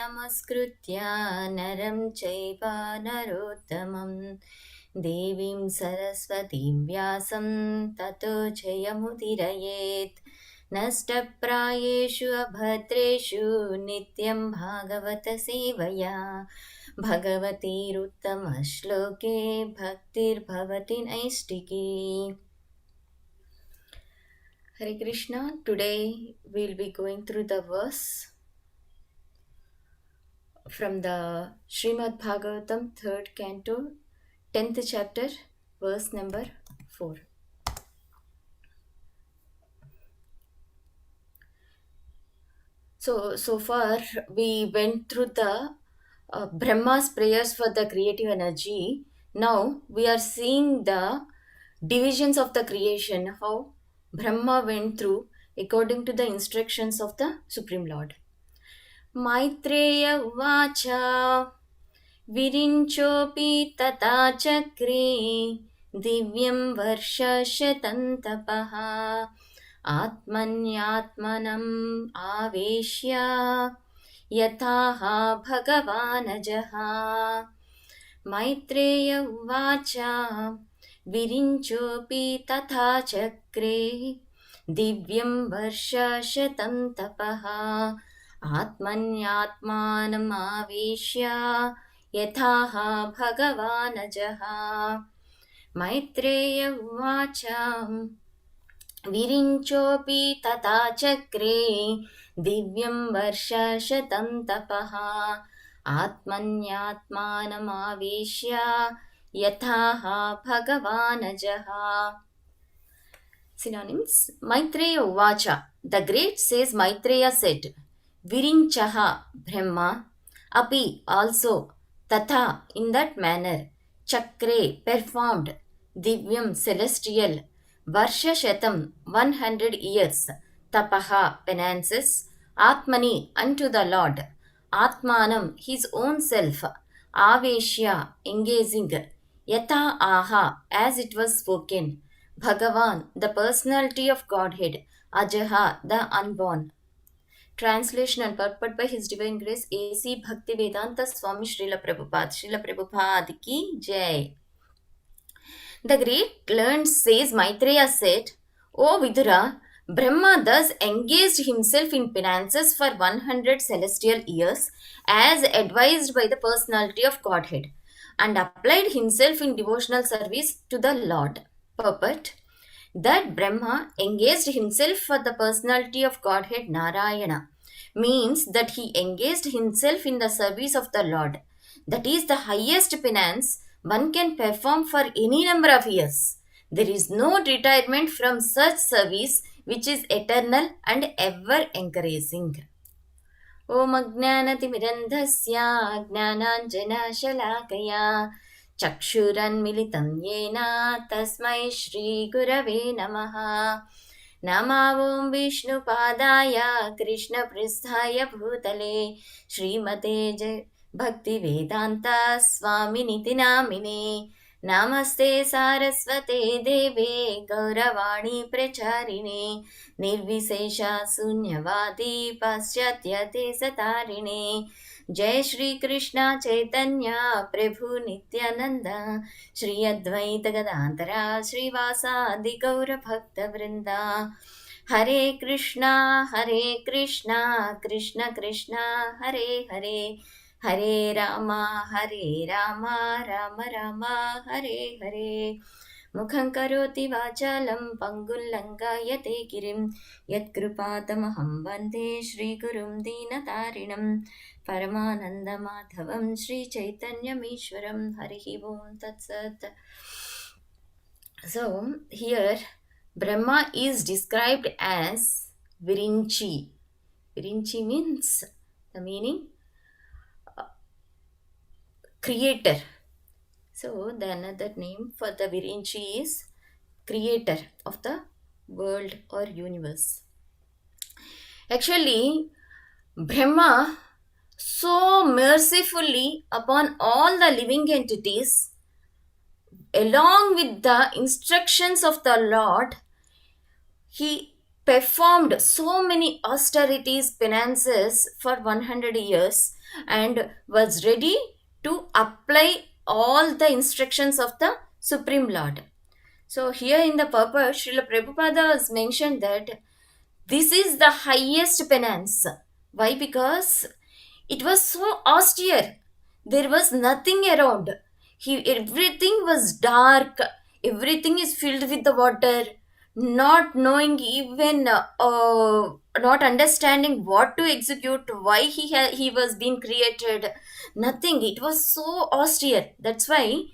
नमस्कृत्य नरं चैव नरोत्तमं देवीं सरस्वतीं व्यासं ततो जयमुदीरयेत् नष्टप्रायेषु अभद्रेषु नित्यं भागवत सेवया भगवतीरुत्तमश्लोके भक्तिर्भवति नैष्टिकी. Hare Krishna. Today we will be going through the verse from the Srimad Bhagavatam 3rd canto 10th chapter verse number 4. So far we went through the Brahma's prayers for the creative energy. Now we are seeing the divisions of the creation, how Brahma went through according to the instructions of the Supreme Lord. Maitreya उवाच विरिञ्चोऽपि तथा चक्रे दिव्यं वर्षशतं तपः आत्मन्यात्मनम् आवेश्य यथाह भगवानजः. मैत्रेय उवाच विरिञ्चोऽपि तथा चक्रे दिव्यं वर्षशतं तपः आत्मन्यात्मानमावेश्य यथाह भगवानजः. मैत्रेय उवाच विरिञ्चोऽपि तथा चक्रे दिव्यं वर्षशतं तपः आत्मन्यात्मानमावेश्य यथाह भगवानजः. Synonyms. Maitreya Uvacha. The great sage Maitreya said, Virinchaha Brahma, Api also, Tatha in that manner, Chakre performed, Divyam celestial, Varsha Shatam 100 years, Tapaha penances, Atmani unto the Lord, Atmanam his own self, Aveshya engaging, Yatha Aha as it was spoken, Bhagavan the personality of Godhead, Ajaha the unborn. Translation and purport by His Divine Grace A.C. Bhaktivedanta Swami Srila Prabhupada. Srila Prabhupada ki Jai. The great learned sage Maitreya said, O Vidura, Brahma thus engaged himself in penances for 100 celestial years as advised by the personality of Godhead and applied himself in devotional service to the Lord. Purport. That Brahma engaged himself for the personality of Godhead Narayana means that he engaged himself in the service of the Lord. That is the highest penance one can perform for any number of years. There is no retirement from such service which is eternal and ever encouraging. Om Ajnanatimirandhasya Jnananjanashalakaya चक्षुरन्मिलितं येन तस्मै श्रीगुरवे नमः. नमो ॐ विष्णुपादाय कृष्णपृष्ठाय भूतले श्रीमते भक्तिवेदान्त स्वामिनिति नामिने. नमस्ते सारस्वते देवे गौरवाणी प्रचारिणे निर्विशेषा शून्यवादी पाश्चात्यदेशतारिणे. जय श्री कृष्ण चैतन्य प्रभु नित्यानंद श्री अद्वैत गदाधरा श्रीवासादि गौर भक्त वृंदा. हरे कृष्णा कृष्ण कृष्ण हरे हरे हरे राम राम राम हरे हरे. मुखं करोति वाचालं पङ्गुल्लङ्घयते गिरिं यत्कृपातमहं वन्दे श्रीगुरुं दीनतारिणं परमानन्दमाधवं श्रीचैतन्यमीश्वरं. हरिः ओं तत्सत्. So here Brahma is described as Virinchi. Virinchi means the meaning creator. So the another name for the Virinchi is creator of the world or universe. Actually, Brahma so mercifully upon all the living entities, along with the instructions of the Lord, he performed so many austerities, penances for 100 years and was ready to apply all the instructions of the Supreme Lord. So, here in the purpose, Srila Prabhupada has mentioned that this is the highest penance. Why? Because it was so austere. There was nothing around. Everything was dark. Everything is filled with the water. Not knowing even, not understanding what to execute, why he was being created. Nothing. It was so austere. That's why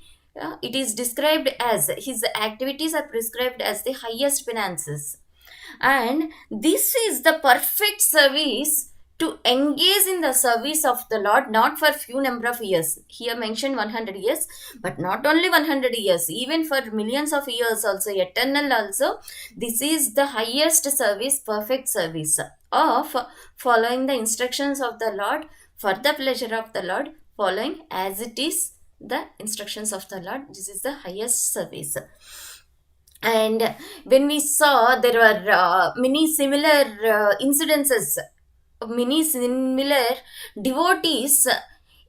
it is described as his activities are prescribed as the highest penances, and this is the perfect service to engage in the service of the Lord, not for few number of years. Here mentioned 100 years, but not only 100 years, even for millions of years also, eternal also. This is the highest service, perfect service of following the instructions of the Lord for the pleasure of the Lord, following as it is the instructions of the Lord. This is the highest service. And when we saw, there were many similar incidences, many similar devotees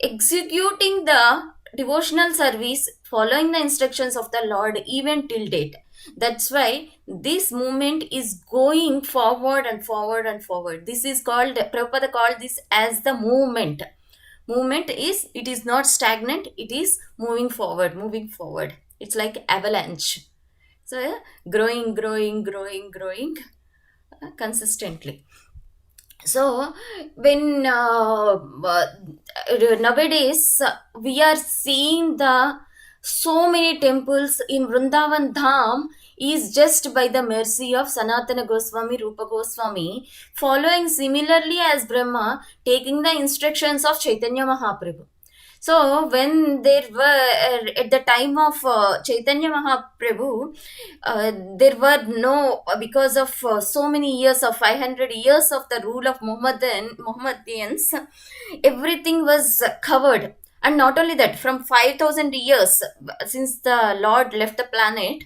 executing the devotional service, following the instructions of the Lord even till date. That's why this movement is going forward and forward and forward. This is called, Prabhupada called this as the movement. Movement is, it is not stagnant, it is moving forward, moving forward. It's like avalanche. So, yeah, growing consistently. So, when nowadays we are seeing the so many temples in Vrindavan Dham is just by the mercy of Sanatana Goswami, Rupa Goswami, following similarly as Brahma, taking the instructions of Chaitanya Mahaprabhu. So, when there were, at the time of Chaitanya Mahaprabhu, there were no, because of so many years of 500 years of the rule of Mohammedans, everything was covered. And not only that, from 5,000 years since the Lord left the planet,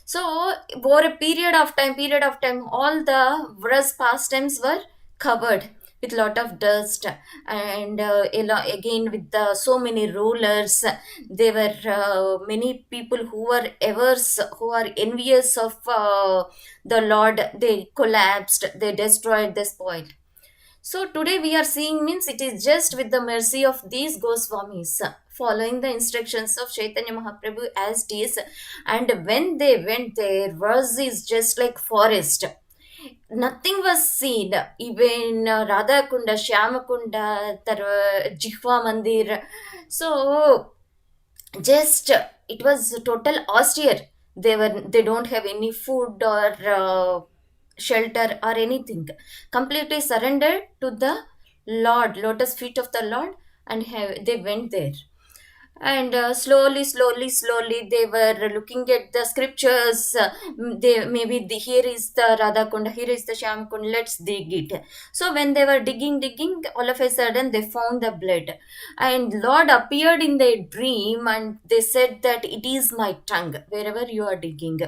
so over a period of time, all the Vras pastimes were covered with lot of dust, and again with the so many rulers. There were many people who were averse, who are envious of the Lord. They collapsed, they destroyed, they spoiled. So today we are seeing, means it is just with the mercy of these Goswamis, following the instructions of Chaitanya Mahaprabhu as it is. And when they went there, was is just like forest. Nothing was seen. Even Radha Kunda, Shyama Kunda, Jihva Mandir. So just it was total austere. They don't have any food or shelter or anything. Completely surrendered to the Lord, lotus feet of the Lord, and they went there. And slowly they were looking at the scriptures. They maybe here is the Radha Kunda, here is the Shyam Kunda, let's dig it. So when they were digging, all of a sudden they found the blood, and Lord appeared in their dream, and they said that it is my tongue wherever you are digging.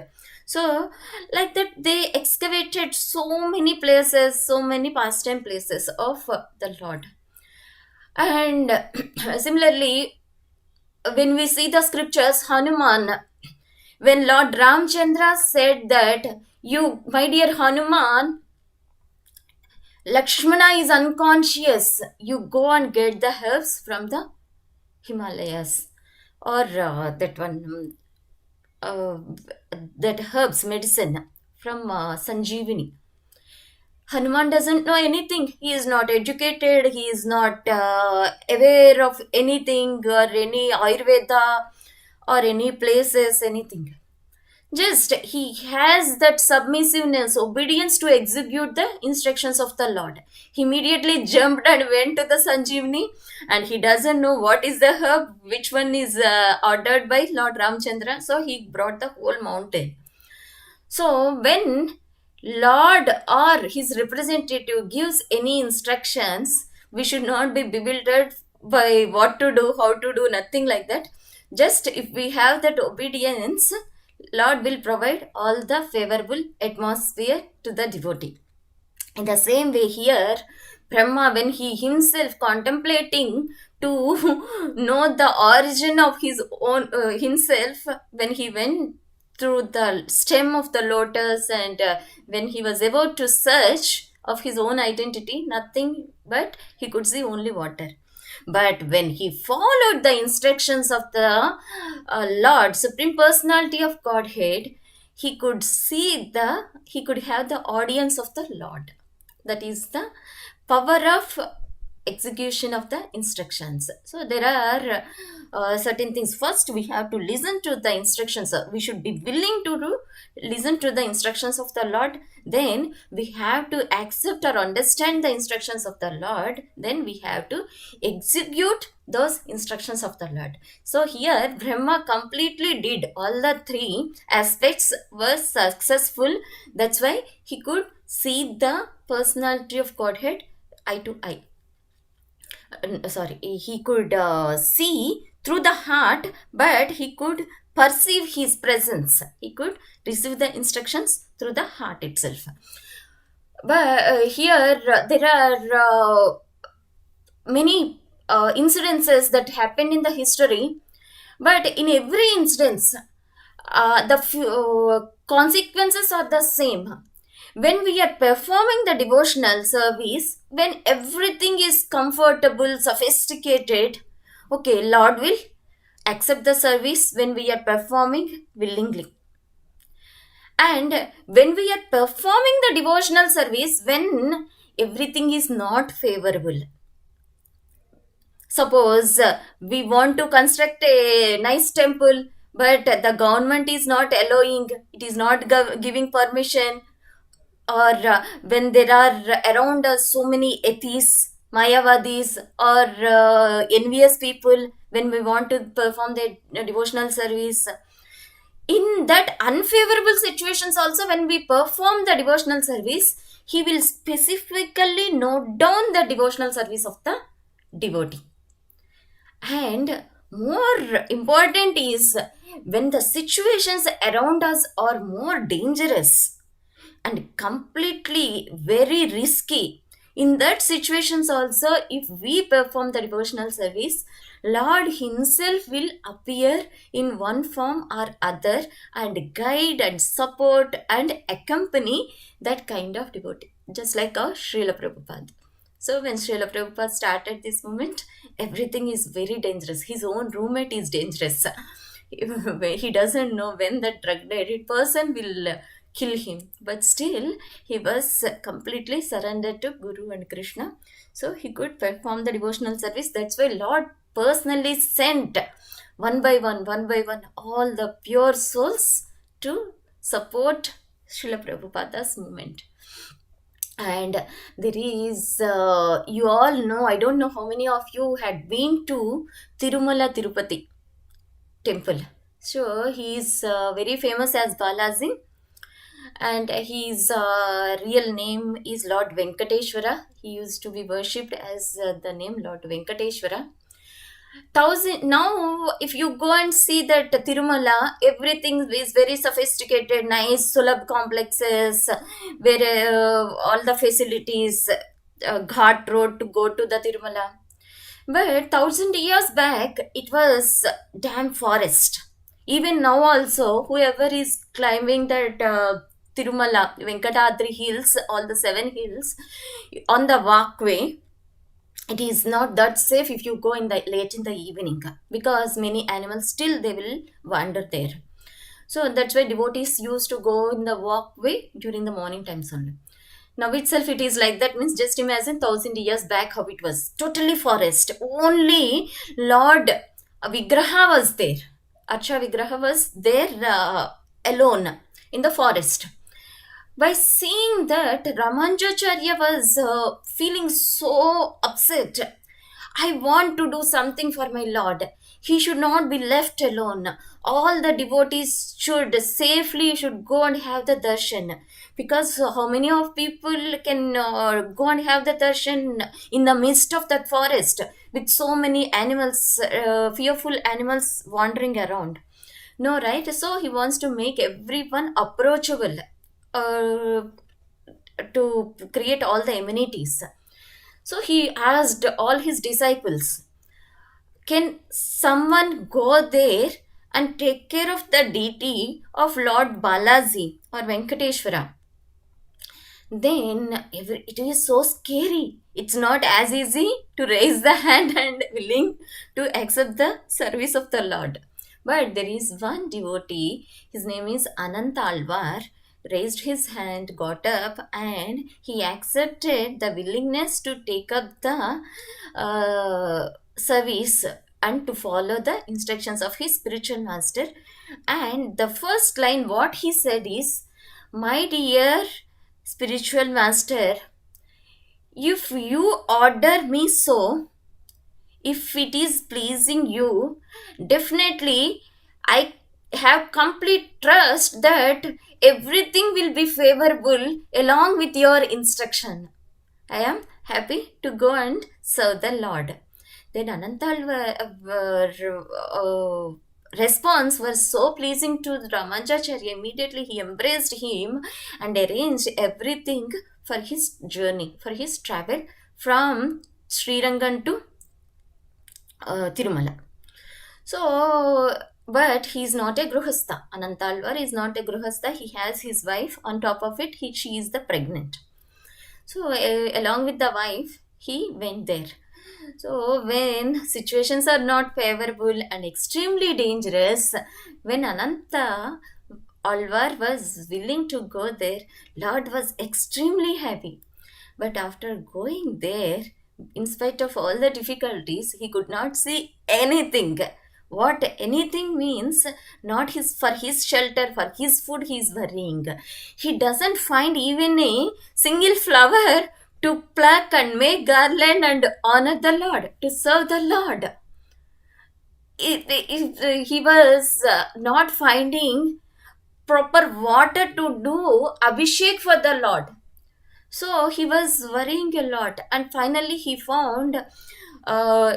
So like that, they excavated so many places, so many pastime places of the Lord. And similarly, when we see the scriptures, Hanuman, when Lord Ramchandra said that, you, my dear Hanuman, Lakshmana is unconscious, you go and get the herbs from the Himalayas, or that one, uh, that herbs, medicine from Sanjeevani. Hanuman doesn't know anything. He is not educated. He is not aware of anything or any Ayurveda or any places, anything. Just he has that submissiveness, obedience to execute the instructions of the Lord. He immediately jumped and went to the Sanjeevani, and he doesn't know what is the herb, which one is ordered by Lord Ramchandra. So he brought the whole mountain. So when Lord or his representative gives any instructions, we should not be bewildered by what to do, how to do, nothing like that. Just if we have that obedience, Lord will provide all the favorable atmosphere to the devotee. In the same way, here, Brahma, when he himself contemplating to know the origin of his own himself, when he went through the stem of the lotus and when he was about to search of his own identity, nothing but he could see only water. But when he followed the instructions of the Lord, Supreme Personality of Godhead, he could have the audience of the Lord. That is the power of execution of the instructions. So there are certain things. First, we have to listen to the instructions. We should be willing to listen to the instructions of the Lord. Then we have to accept or understand the instructions of the Lord. Then we have to execute those instructions of the Lord. So here Brahma completely did all the three aspects, were successful. That's why he could see the personality of Godhead eye to eye. He could see through the heart, but he could perceive his presence. He could receive the instructions through the heart itself. But here there are many incidences that happened in the history, but in every instance, the consequences are the same. When we are performing the devotional service, when everything is comfortable, sophisticated, okay, Lord will accept the service when we are performing willingly. And when we are performing the devotional service, when everything is not favorable, suppose we want to construct a nice temple, but the government is not allowing, it is not giving permission, or when there are around so many atheists, Mayavadis, or envious people, when we want to perform the devotional service, in that unfavorable situations also, when we perform the devotional service, he will specifically note down the devotional service of the devotee. And more important is, when the situations around us are more dangerous and completely very risky, in that situations also, if we perform the devotional service, Lord himself will appear in one form or other and guide and support and accompany that kind of devotee, just like our Srila Prabhupada. So when Srila Prabhupada started this movement, everything is very dangerous. His own roommate is dangerous. He doesn't know when the drug addict person will kill him, but still he was completely surrendered to Guru and Krishna, so he could perform the devotional service. That's why Lord personally sent one by one all the pure souls to support Srila Prabhupada's movement. And there is you all know, I don't know how many of you had been to Tirumala Tirupati temple. So he is very famous as Balaji, and his real name is Lord Venkateshwara. He used to be worshipped as the name Lord Venkateshwara. Now, if you go and see that Tirumala, everything is very sophisticated, nice, Sulabh complexes, where all the facilities, ghat road to go to the Tirumala. But 1,000 years back, it was damn forest. Even now also, whoever is climbing that Tirumala, Venkatadri hills, all the 7 hills, on the walkway, it is not that safe if you go in the late in the evening, because many animals still they will wander there. So that's why devotees used to go in the walkway during the morning times only. Now itself it is like that, means just imagine 1,000 years back how it was. Totally forest. Only Lord Vigraha was there. Archa Vigraha was there alone in the forest. By seeing that, Ramanujacharya was feeling so upset. I want to do something for my Lord. He should not be left alone. All the devotees should go and have the darshan. Because how many of people can go and have the darshan in the midst of that forest with so many animals, fearful animals wandering around. No, right? So he wants to make everyone approachable, uh, to create all the amenities. So he asked all his disciples, can someone go there and take care of the deity of Lord Balaji or Venkateshwara? Then it is so scary. It's not as easy to raise the hand and willing to accept the service of the Lord. But there is one devotee, his name is Anantalvar, raised his hand, got up, and he accepted the willingness to take up the service and to follow the instructions of his spiritual master. And the first line, what he said is, my dear spiritual master, if you order me so, if it is pleasing you, definitely I have complete trust that everything will be favorable along with your instruction. I am happy to go and serve the Lord. Then response was so pleasing to Ramajacharya. Immediately he embraced him and arranged everything for his journey, for his travel from Srirangan to Tirumala. So, but he is not a Gruhastha. Anantalvar is not a Gruhastha. He has his wife. On top of it, she is the pregnant. So, along with the wife, he went there. So, when situations are not favorable and extremely dangerous, when Ananta Alvar was willing to go there, Lord was extremely happy. But after going there, in spite of all the difficulties, he could not see anything. What anything means, not his for his shelter, for his food, he is worrying. He doesn't find even a single flower to pluck and make garland and honor the Lord, to serve the Lord. He was not finding proper water to do abhishek for the Lord. So he was worrying a lot, and finally he found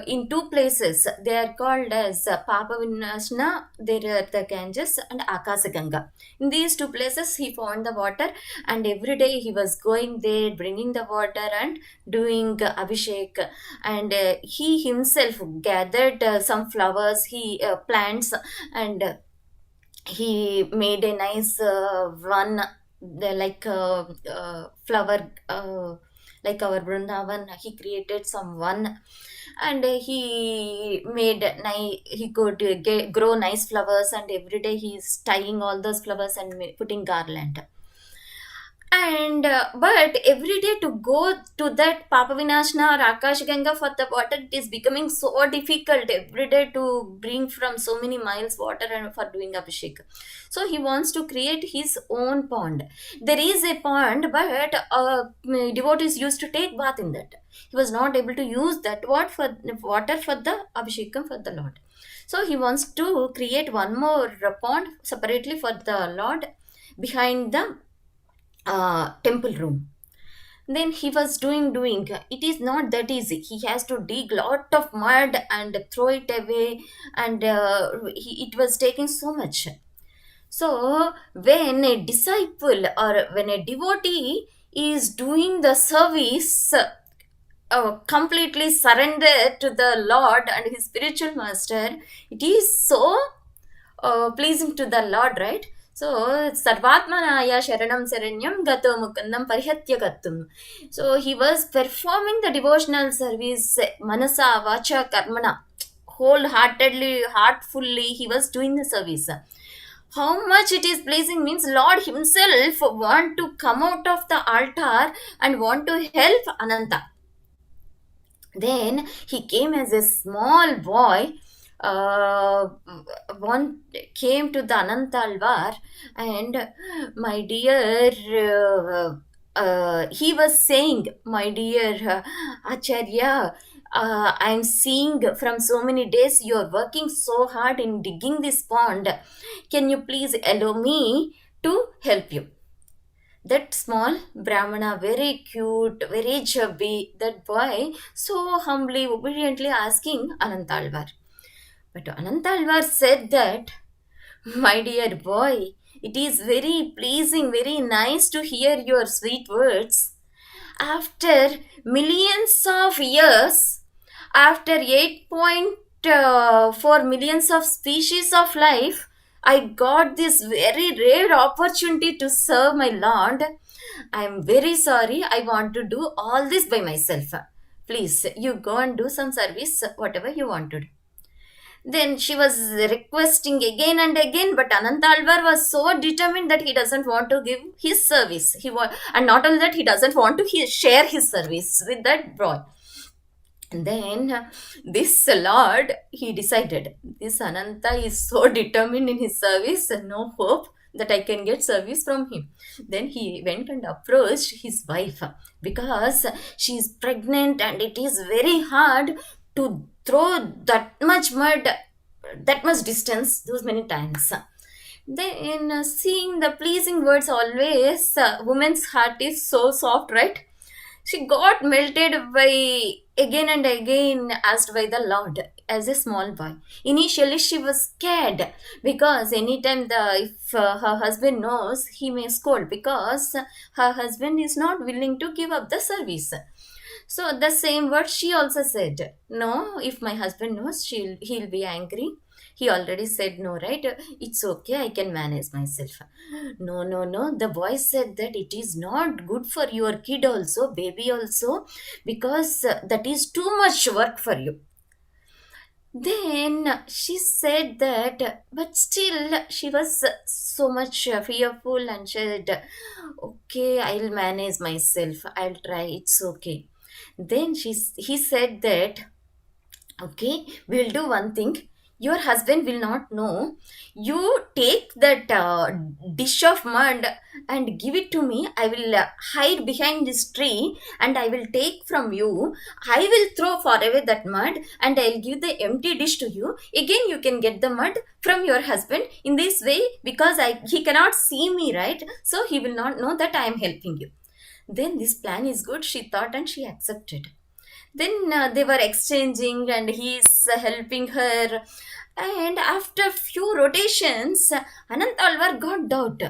in two places. They are called as Papa Vinashna, there are the Ganges, and Akasaganga. In these two places, he found the water, and every day he was going there, bringing the water and doing Abhishek. And he himself gathered some flowers, he plants, and he made a nice one, like flower, like our Vrindavan. He created some one, and he made he could grow nice flowers, and every day he's tying all those flowers and putting garland. And but every day to go to that Papa Vinashna or Akash Ganga for the water, it is becoming so difficult every day to bring from so many miles water and for doing Abhishek. So he wants to create his own pond. There is a pond, but devotees used to take bath in that. He was not able to use that water for the Abhishekam for the Lord. So he wants to create one more pond separately for the Lord behind the temple room. Then he was doing it is not that easy. He has to dig lot of mud and throw it away, and it was taking so much. So when a disciple or when a devotee is doing the service, completely surrendered to the Lord and his spiritual master, it is so pleasing to the Lord, right? So, Sarvatmanaya Sharanam Saranyam Gato Mukandam Parihatya Gattum. So, he was performing the devotional service, Manasa, Vacha, Karmana, wholeheartedly, heartfully, he was doing the service. How much it is pleasing means Lord himself want to come out of the altar and want to help Ananta. Then he came as a small boy. One came to the Anantalvar, and my dear, he was saying, my dear Acharya, I'm seeing from so many days you are working so hard in digging this pond. Can you please allow me to help you? That small Brahmana, very cute, very chubby, that boy, so humbly, obediently asking Anantalvar. But Anantalvar said that, My dear boy, it is very pleasing, very nice to hear your sweet words. After millions of years, after 8.4 millions of species of life, I got this very rare opportunity to serve my Lord. I am very sorry. I want to do all this by myself. Please, you go and do some service, whatever you want to do. Then she was requesting again and again, but Anantalvar was so determined that he doesn't want to give his service. And not only that, he doesn't want to share his service with that boy. And then this Lord, he decided, this Ananta is so determined in his service, no hope that I can get service from him. Then he went and approached his wife because she is pregnant and it is very hard to throw that much mud, that much distance, those many times. Then seeing the pleasing words always, woman's heart is so soft, right? She got melted by again and again asked by the Lord as a small boy. Initially, she was scared because anytime if her husband knows, he may scold because her husband is not willing to give up the service. So the same word she also said. No, if my husband knows, he'll be angry. He already said no, right? It's okay, I can manage myself. No, no, no. The boy said that it is not good for your kid also, baby also, because that is too much work for you. Then she said that, but still she was so much fearful and said, okay, I'll manage myself. I'll try. It's okay. Then he said that, okay, we'll do one thing. Your husband will not know. You take that dish of mud and give it to me. I will hide behind this tree and I will take from you. I will throw far away that mud and I'll give the empty dish to you. Again, you can get the mud from your husband in this way because he cannot see me, right? So he will not know that I am helping you. Then this plan is good, she thought, and she accepted. Then they were exchanging and he's helping her. And after few rotations, Anant Alvar got doubt.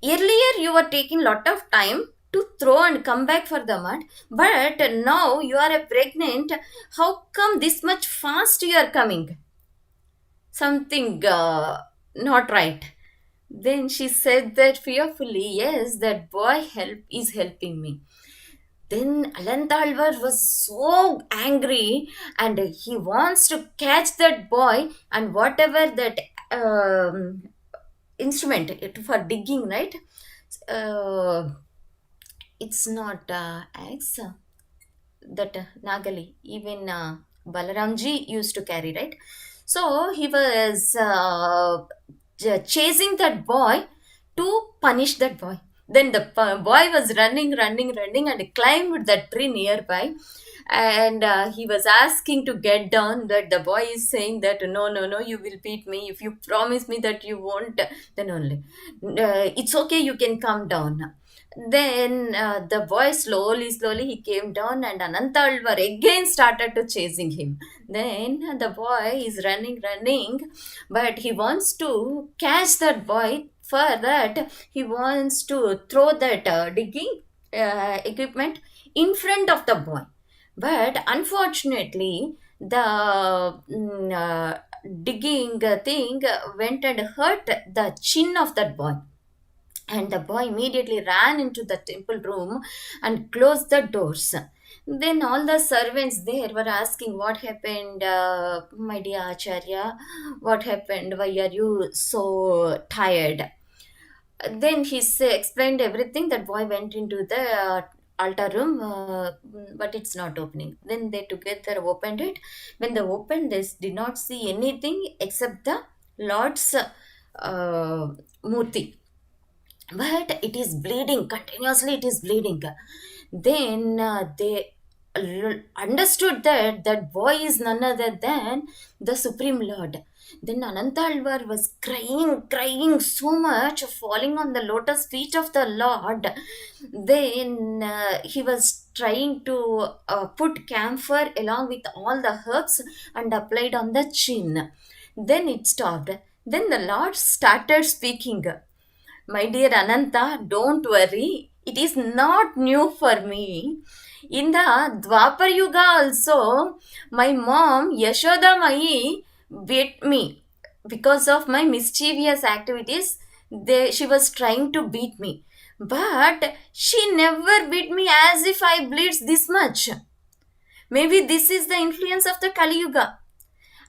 Earlier you were taking lot of time to throw and come back for the mud, but now you are pregnant. How come this much fast you are coming? Something not right. Then she said that fearfully, yes, that boy is helping me. Then Alantalvar was so angry and he wants to catch that boy and whatever that instrument for digging, right? Uh, it's not axe, that Nagali, even Balaramji used to carry, right? So he was chasing that boy to punish that boy. Then the boy was running, and climbed the tree nearby. And he was asking to get down. That the boy is saying that no, no, no, you will beat me. If you promise me that you won't, then only. It's okay, you can come down. Then the boy slowly he came down and Anantalvar again started to chasing him. Then the boy is running, but he wants to catch that boy. For that, he wants to throw that digging equipment in front of the boy. But unfortunately, the digging thing went and hurt the chin of that boy. And the boy immediately ran into the temple room and closed the doors. Then all the servants there were asking, what happened, my dear Acharya? What happened? Why are you so tired? Then explained everything. That boy went into the altar room, but it's not opening. Then they together opened it. When they opened this, did not see anything except the Lord's murti, but it is bleeding continuously, it is bleeding. Then they understood that that boy is none other than the Supreme Lord. Then Anantalvar was crying so much, falling on the lotus feet of the Lord. Then he was trying to put camphor along with all the herbs and applied on the chin. Then it stopped. Then the Lord started speaking. My dear Ananta, don't worry. It is not new for me. In the Dwapar Yuga also, my mom Yashoda Mai beat me because of my mischievous activities. She was trying to beat me. But she never beat me as if I bleeds this much. Maybe this is the influence of the Kali Yuga.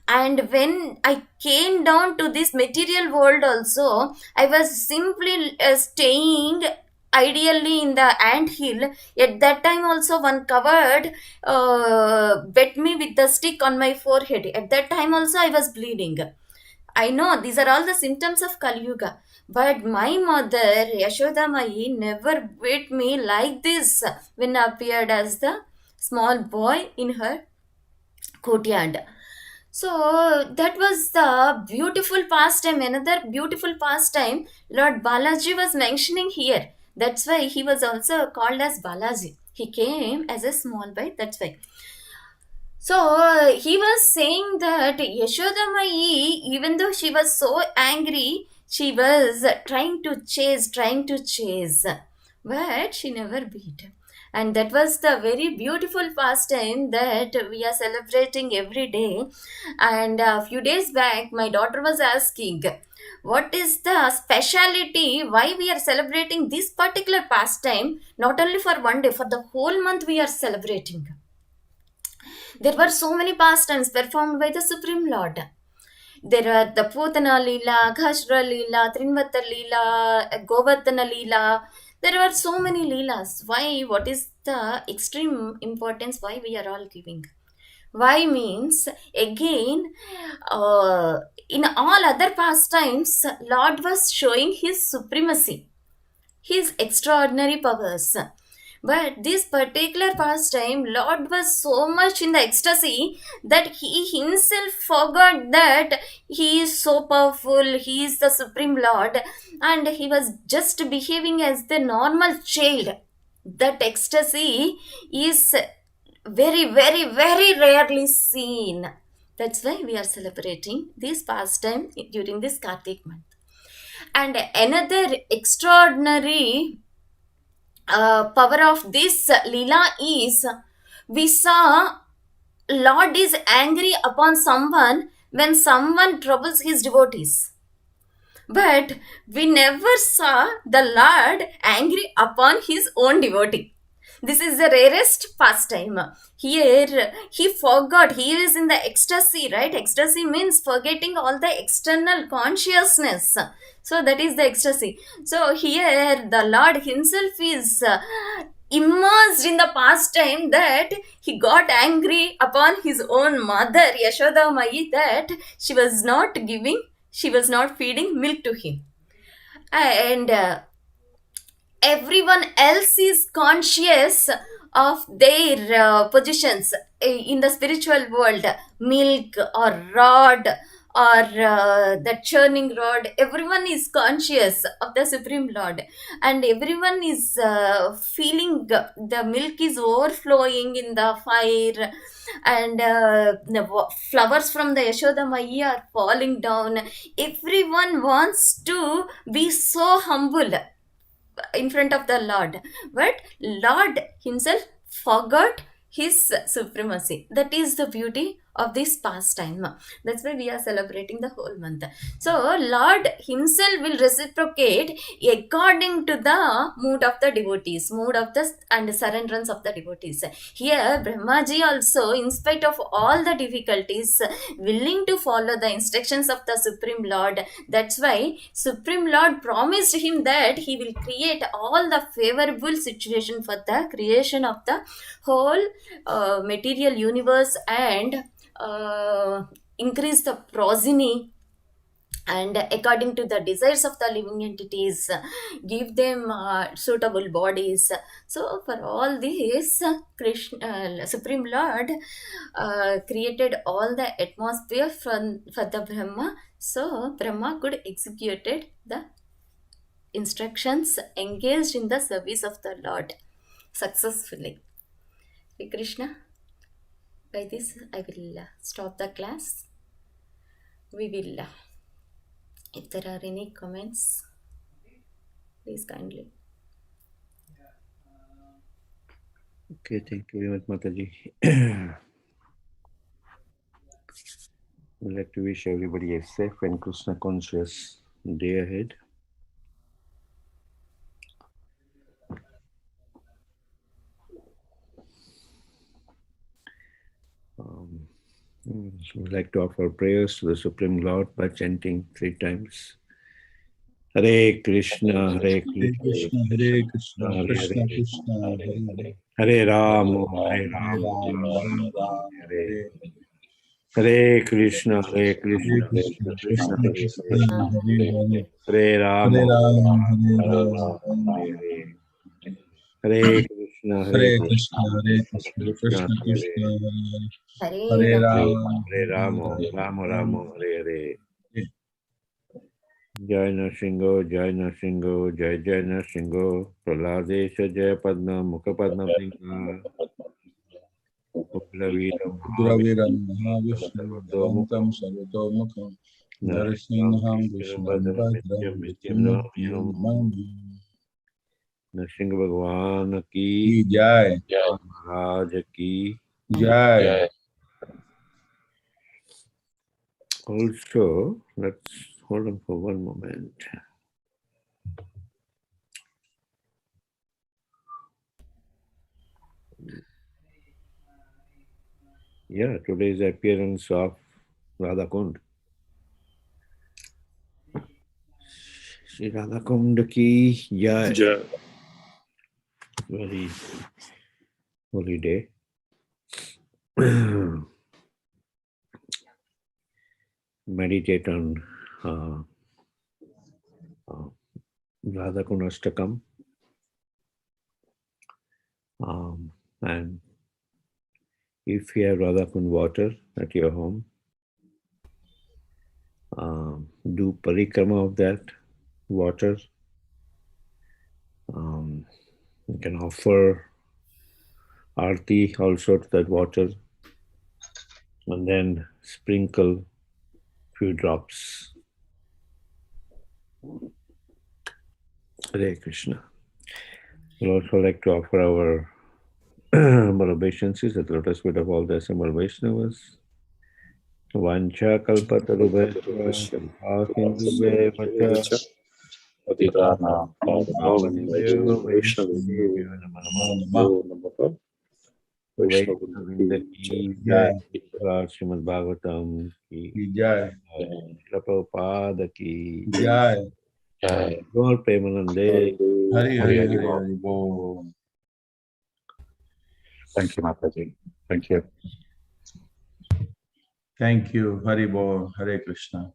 And when I came down to this material world also, I was simply staying ideally in the ant hill. At that time also, one covered bet me with the stick on my forehead. At that time also I was bleeding. I know these are all the symptoms of Kali Yuga, but my mother Yashoda Mai never beat me like this when I appeared as the small boy in her courtyard. So that was the beautiful pastime, another beautiful pastime Lord Balaji was mentioning here. That's why he was also called as Balaji. He came as a small boy, that's why. So he was saying that Yashoda Mai, even though she was so angry, she was trying to chase, but she never beat. And that was the very beautiful pastime that we are celebrating every day. And a few days back, my daughter was asking, what is the speciality? Why we are celebrating this particular pastime? Not only for one day, for the whole month we are celebrating. There were so many pastimes performed by the Supreme Lord. There are the Putana Leela, Ghashra Leela, Trinvata Leela, Govardhana Leela. There are so many Leelas. Why? What is the extreme importance? Why we are all giving? Why means again, in all other pastimes, Lord was showing his supremacy, his extraordinary powers. But this particular pastime, Lord was so much in the ecstasy that he himself forgot that he is so powerful, he is the Supreme Lord, and he was just behaving as the normal child. That ecstasy is very, very, very rarely seen. That's why we are celebrating this pastime during this Kartik month. And another extraordinary power of this Leela is, we saw Lord is angry upon someone when someone troubles his devotees. But we never saw the Lord angry upon his own devotee. This is the rarest pastime. Here, he forgot. He is in the ecstasy, right? Ecstasy means forgetting all the external consciousness. So, that is the ecstasy. So, here, the Lord himself is immersed in the pastime that he got angry upon his own mother, Yashoda Mai, that she was not feeding milk to him. And everyone else is conscious of their positions in the spiritual world, milk or rod or the churning rod. Everyone is conscious of the Supreme Lord, and everyone is feeling the milk is overflowing in the fire, and the flowers from the Yashoda Maiya are falling down. Everyone wants to be so humble in front of the Lord, but Lord himself forgot his supremacy. That is the beauty of this pastime. That's why we are celebrating the whole month. So Lord himself will reciprocate according to the mood of the devotees, mood of the and surrenderance of the devotees. Here Brahmaji also, in spite of all the difficulties, willing to follow the instructions of the Supreme Lord. That's why Supreme Lord promised him that he will create all the favorable situation for the creation of the whole material universe, and increase the progeny, and according to the desires of the living entities, give them suitable bodies. So for all this, Krishna, Supreme Lord created all the atmosphere for the Brahma, so Brahma could executed the instructions, engaged in the service of the Lord successfully. Hare Krishna. By this I will stop the class. We will If there are any comments, please kindly. Okay, thank you very much, Mataji. I'd like to wish everybody a safe and Krishna conscious day ahead. We'd like to offer prayers to the Supreme Lord by chanting 3 times. Hare Krishna, Hare Krishna, Hare Krishna, Hare Krishna Hare, Krishna, Hare Hare, Hare Rama, Hare Hare Rama, Ram, Ram Ram, Hare Hare Hare Krishna, Hare Hare Krishna, Krishna, Krishna Krishna Hare Krishna, Hare, Hare Hare, Hare Rama, Hare Ram, Hare Hare Ram, Hare, Hare Krishna, Hare Hare Krishna, Krishna, Hare Krishna, Krishna Krishna Hare, Krishna, Hare Hare Hare, Hare Rama. Ram, Hare Rama, Hare Rama Ram, Rama, Hare Hare. Hare. Jai Nrsingo, Jai Nrsingo, Jai Jai Nrsingo, Praladesha Jai Padma, Mukha Padma Singha, Ugraviram Ugraviram Mahavishnu, Mahavishnu, Sarvato Bhavantam Mukham, Sarvatomukham, Nrsimham Narasimham Vishnu Vishnum Bhadram Bhadram Vidyam Vidyam Vidyam Namyam. Namam. Nrsinga Bhagwan Ki ki, Jai, Maharaj ki. Jai. Also, let's hold on for one moment. Yeah, today's appearance of Radha Kund. Shri Radha Kund ki Jai. Very holy day. Meditate on Radha Kund Ashtakam. And if you have Radha Kund water at your home, do parikrama of that water. You can offer arti also to that water and then sprinkle few drops. Hare Krishna. We'd also like to offer our obeisances at the lotus feet of all the assembled Vaishnavas. Vancha kalpatarubhasya sindhubheva cha Pavanebhyo Vaishnavebhyo namo namo Vaishnavinda ki jai, Srimad Bhagavatam ki Jai, Srila Prabhupada ki Jai. Gaur Premanande. Hari Hari Hari Hari Bol. Thank you, Mataji. Thank you. Thank you. Hari Bol. Hare Krishna.